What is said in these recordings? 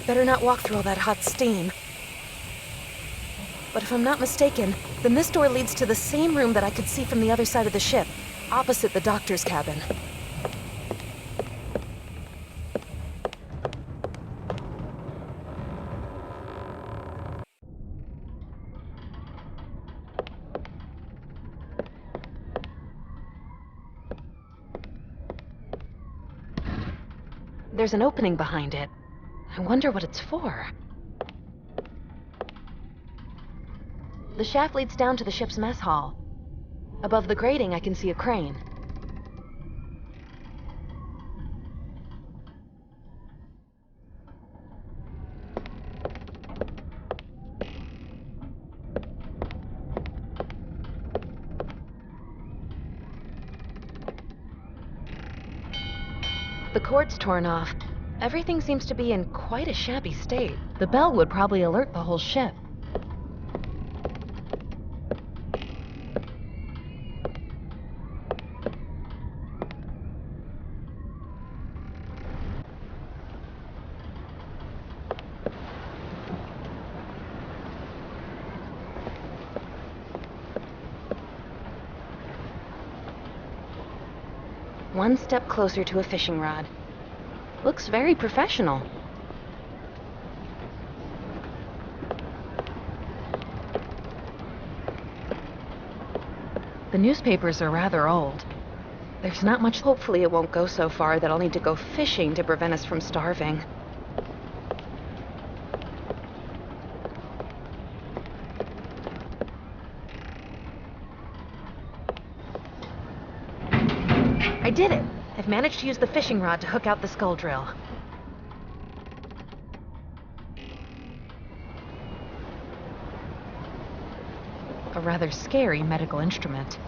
I'd better not walk through all that hot steam. But if I'm not mistaken, then this door leads to the same room that I could see from the other side of the ship, opposite the doctor's cabin. There's an opening behind it. I wonder what it's for. The shaft leads down to the ship's mess hall. Above the grating, I can see a crane. The cord's torn off. Everything seems to be in quite a shabby state. The bell would probably alert the whole ship. One step closer to a fishing rod. Looks very professional. The newspapers are rather old. There's not much. Hopefully it won't go so far that I'll need to go fishing to prevent us from starving. I did it! I've managed to use the fishing rod to hook out the skull drill. A rather scary medical instrument.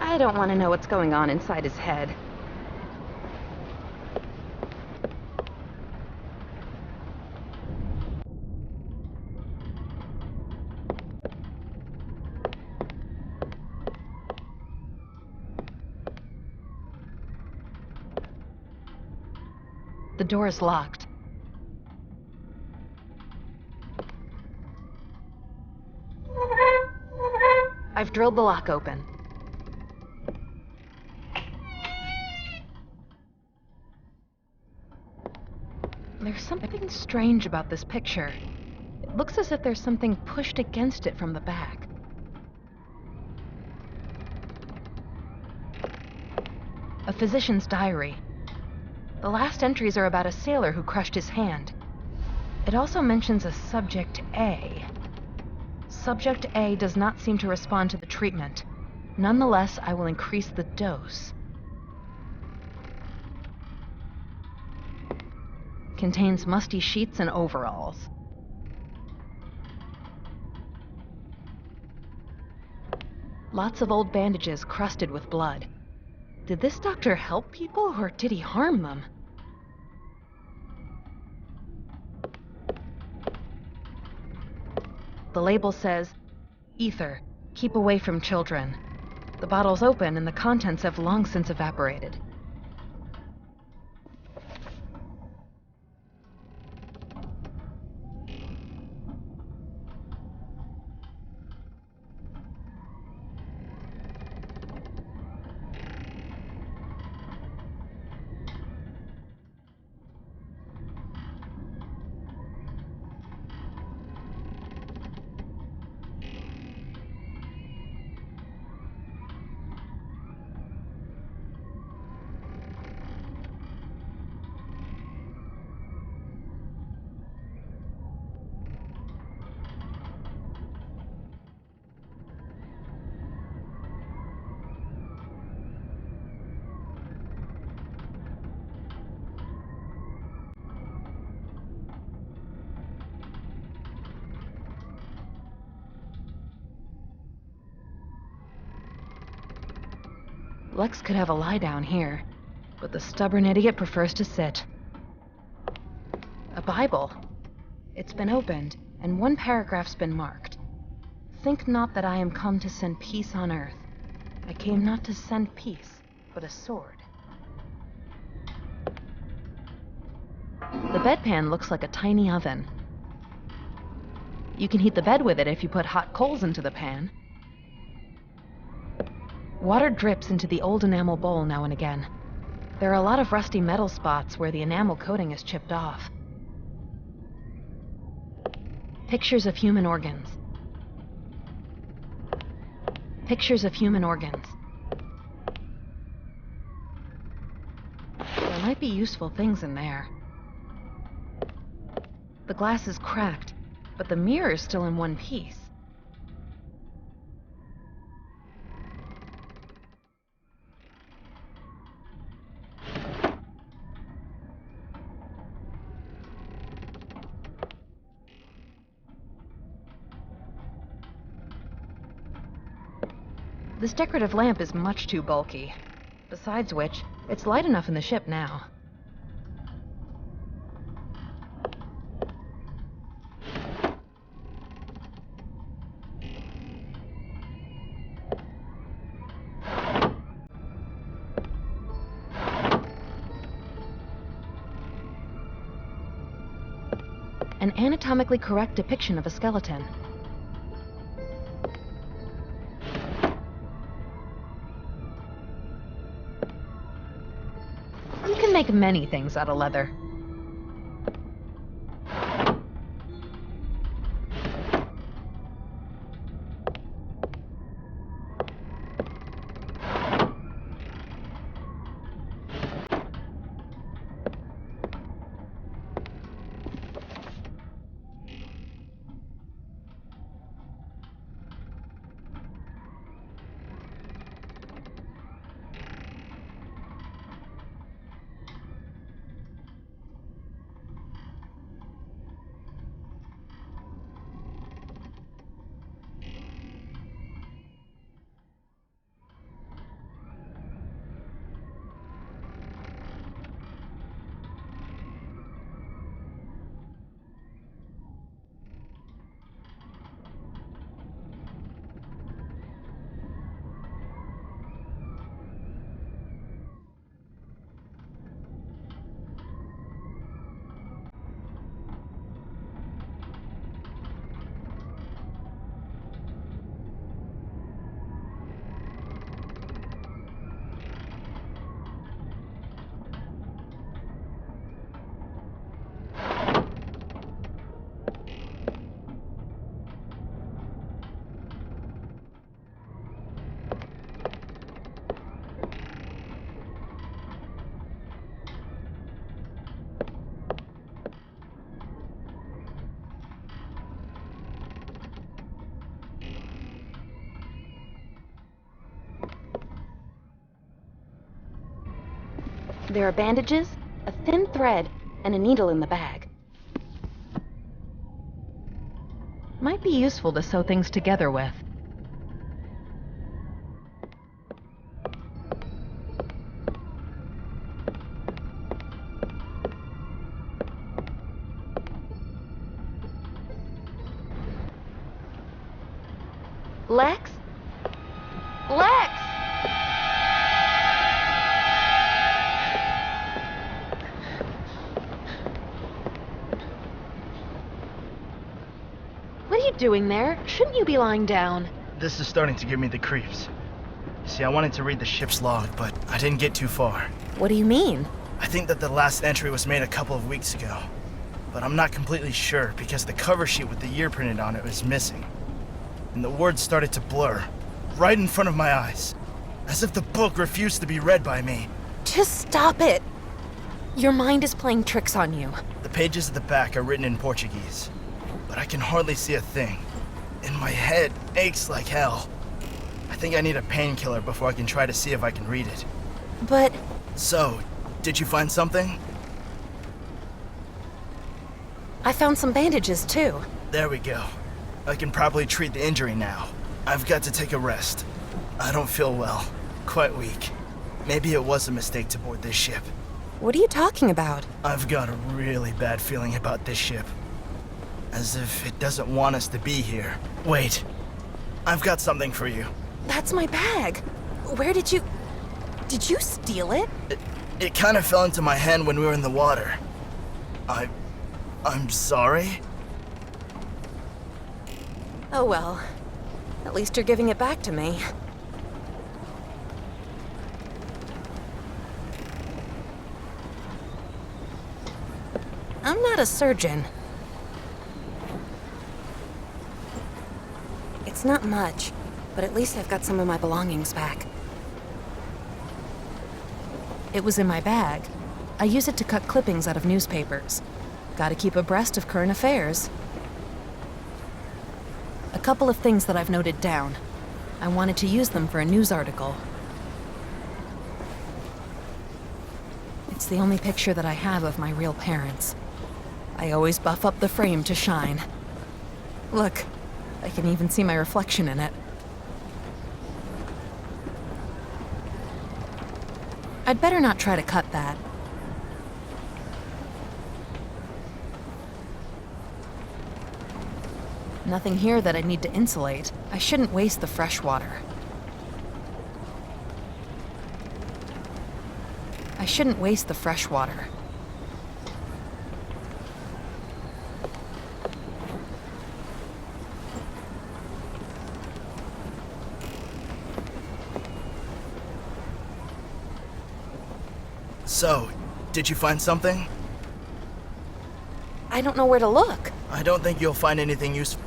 I don't want to know what's going on inside his head. The door is locked. I've drilled the lock open. There's something strange about this picture. It looks as if there's something pushed against it from the back. A physician's diary. The last entries are about a sailor who crushed his hand. It also mentions a Subject A. Subject A does not seem to respond to the treatment. Nonetheless, I will increase the dose. Contains musty sheets and overalls. Lots of old bandages crusted with blood. Did this doctor help people, or did he harm them? The label says, "Ether, keep away from children." The bottle's open and the contents have long since evaporated. Lex could have a lie down here, but the stubborn idiot prefers to sit. A Bible. It's been opened, and one paragraph's been marked. Think not that I am come to send peace on earth. I came not to send peace, but a sword. The bedpan looks like a tiny oven. You can heat the bed with it if you put hot coals into the pan. Water drips into the old enamel bowl now and again. There are a lot of rusty metal spots where the enamel coating is chipped off. Pictures of human organs. Pictures of human organs. There might be useful things in there. The glass is cracked, but the mirror is still in one piece. This decorative lamp is much too bulky. Besides which, it's light enough in the ship now. An anatomically correct depiction of a skeleton. You can make many things out of leather. There are bandages, a thin thread, and a needle in the bag. Might be useful to sew things together with. Lex? Lex! What are you doing there? Shouldn't you be lying down? This is starting to give me the creeps. You see, I wanted to read the ship's log, but I didn't get too far. What do you mean? I think that the last entry was made a couple of weeks ago, but I'm not completely sure because the cover sheet with the year printed on it was missing. And the words started to blur, right in front of my eyes, as if the book refused to be read by me. Just stop it! Your mind is playing tricks on you. The pages at the back are written in Portuguese, but I can hardly see a thing. And my head aches like hell. I think I need a painkiller before I can try to see if I can read it. But... So, did you find something? I found some bandages, too. There we go. I can probably treat the injury now. I've got to take a rest. I don't feel well. Quite weak. Maybe it was a mistake to board this ship. What are you talking about? I've got a really bad feeling about this ship. As if it doesn't want us to be here. Wait. I've got something for you. That's my bag. Where did you... Did you steal it? It kind of fell into my hand when we were in the water. I'm sorry. Oh well. At least you're giving it back to me. I'm not a surgeon. It's not much, but at least I've got some of my belongings back. It was in my bag. I use it to cut clippings out of newspapers. Gotta keep abreast of current affairs. A couple of things that I've noted down. I wanted to use them for a news article. It's the only picture that I have of my real parents. I always buff up the frame to shine. Look, I can even see my reflection in it. I'd better not try to cut that. Nothing here that I'd need to insulate. I shouldn't waste the fresh water. I shouldn't waste the fresh water. So, did you find something? I don't know where to look. I don't think you'll find anything useful.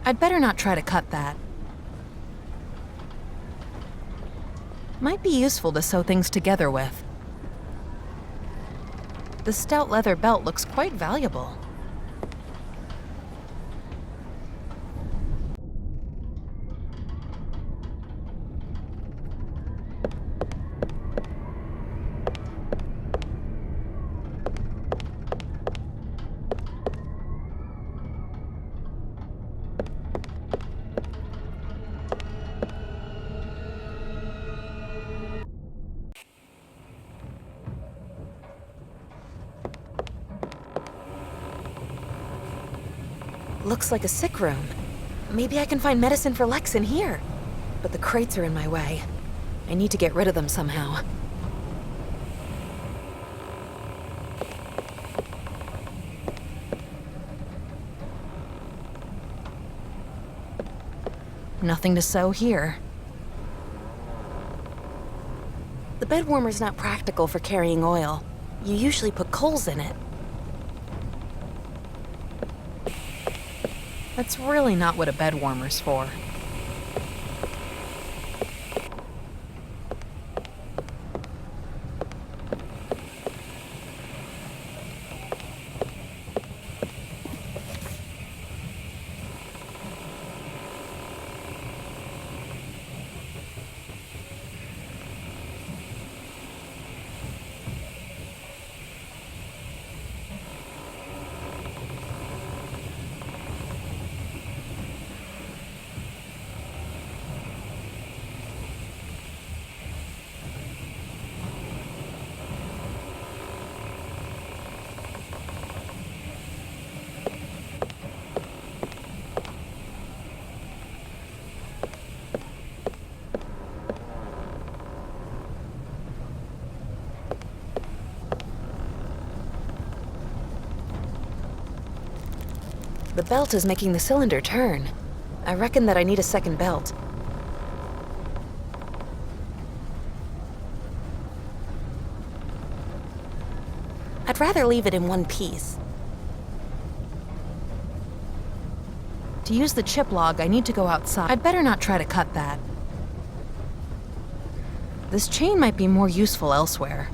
I'd better not try to cut that. Might be useful to sew things together with. The stout leather belt looks quite valuable. Looks like a sick room. Maybe I can find medicine for Lex in here. But the crates are in my way. I need to get rid of them somehow. Nothing to sew here. The bed warmer's not practical for carrying oil. You usually put coals in it. That's really not what a bed warmer's for. The belt is making the cylinder turn. I reckon that I need a second belt. I'd rather leave it in one piece. To use the chip log, I need to go outside. I'd better not try to cut that. This chain might be more useful elsewhere.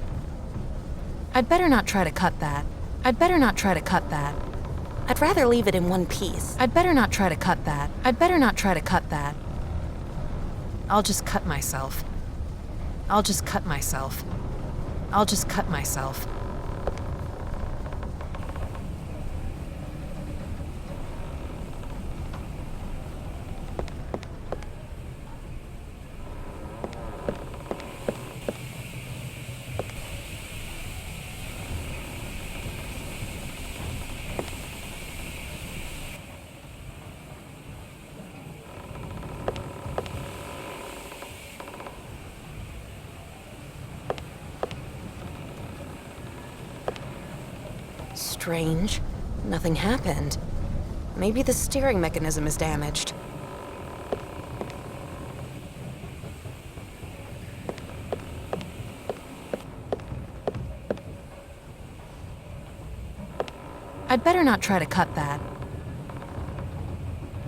I'd better not try to cut that. I'd better not try to cut that. I'd rather leave it in one piece. I'd better not try to cut that. I'd better not try to cut that. I'll just cut myself. I'll just cut myself. I'll just cut myself. strange. Nothing happened. Maybe the steering mechanism is damaged. I'd better not try to cut that.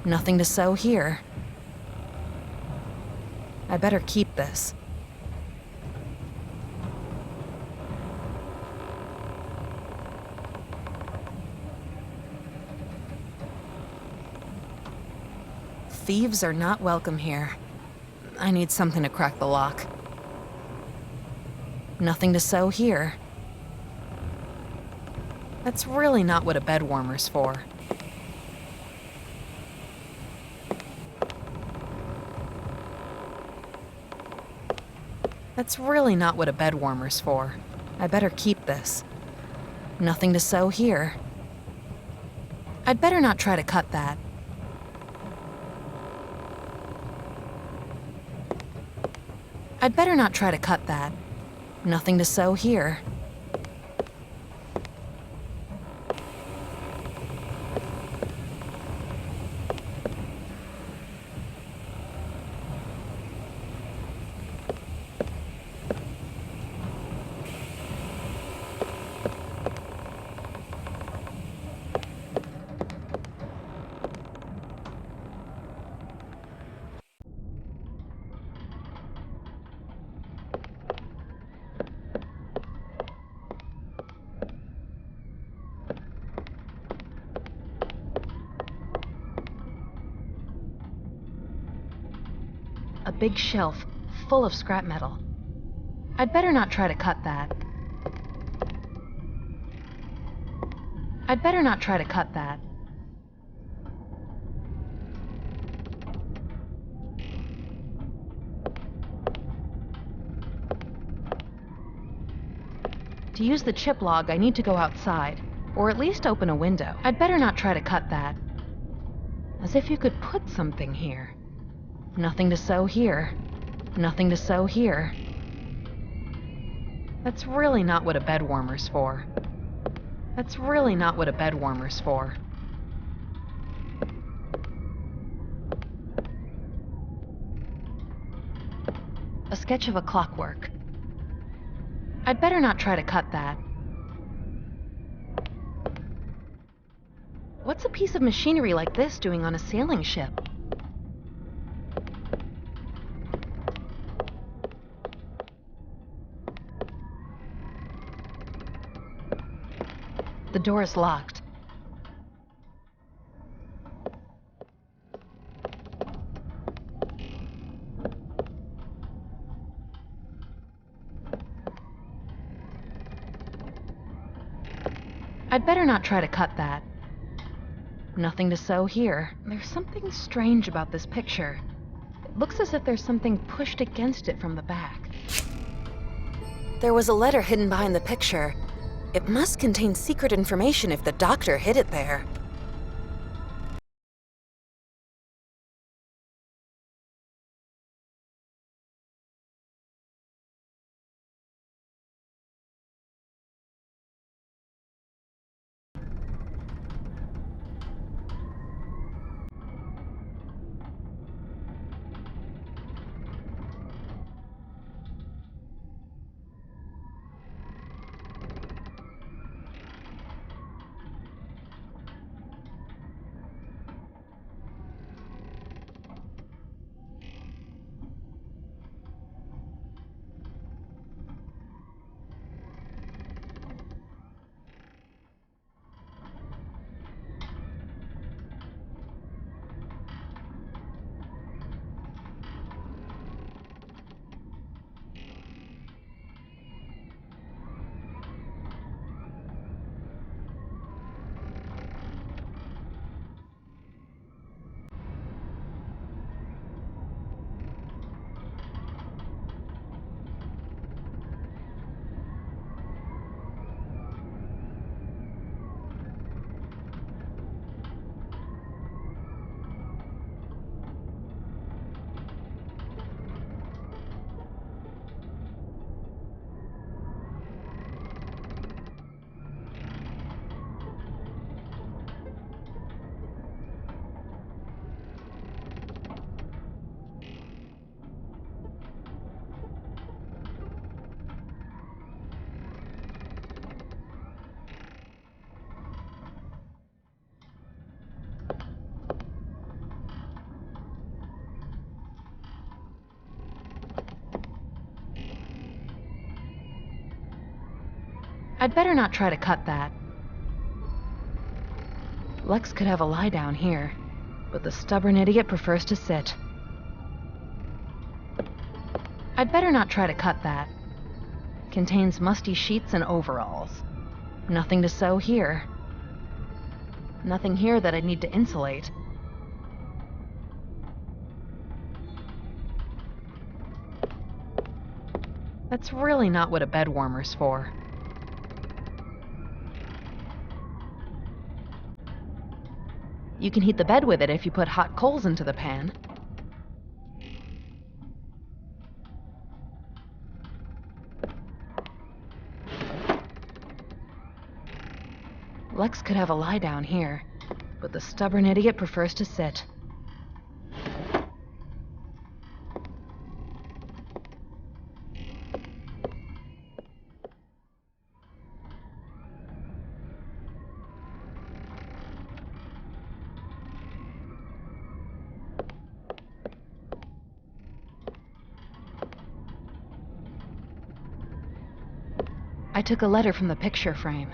Nothing to sew here. I better keep this. Thieves are not welcome here. I need something to crack the lock. Nothing to sew here. That's really not what a bed warmer's for. That's really not what a bed warmer's for. I better keep this. Nothing to sew here. I'd better not try to cut that. I'd better not try to cut that. Nothing to sew here. A big shelf full of scrap metal. I'd better not try to cut that. I'd better not try to cut that. To use the chip log, I need to go outside, or at least open a window. I'd better not try to cut that. As if you could put something here. Nothing to sew here. Nothing to sew here. That's really not what a bed warmer's for. That's really not what a bed warmer's for. A sketch of a clockwork. I'd better not try to cut that. What's a piece of machinery like this doing on a sailing ship? The door is locked. I'd better not try to cut that. Nothing to sew here. There's something strange about this picture. It looks as if there's something pushed against it from the back. There was a letter hidden behind the picture. It must contain secret information if the doctor hid it there. I'd better not try to cut that. Lex could have a lie down here, but the stubborn idiot prefers to sit. I'd better not try to cut that. Contains musty sheets and overalls. Nothing to sew here. Nothing here that I'd need to insulate. That's really not what a bed warmer's for. You can heat the bed with it if you put hot coals into the pan. Lex could have a lie down here, but the stubborn idiot prefers to sit. I took a letter from the picture frame.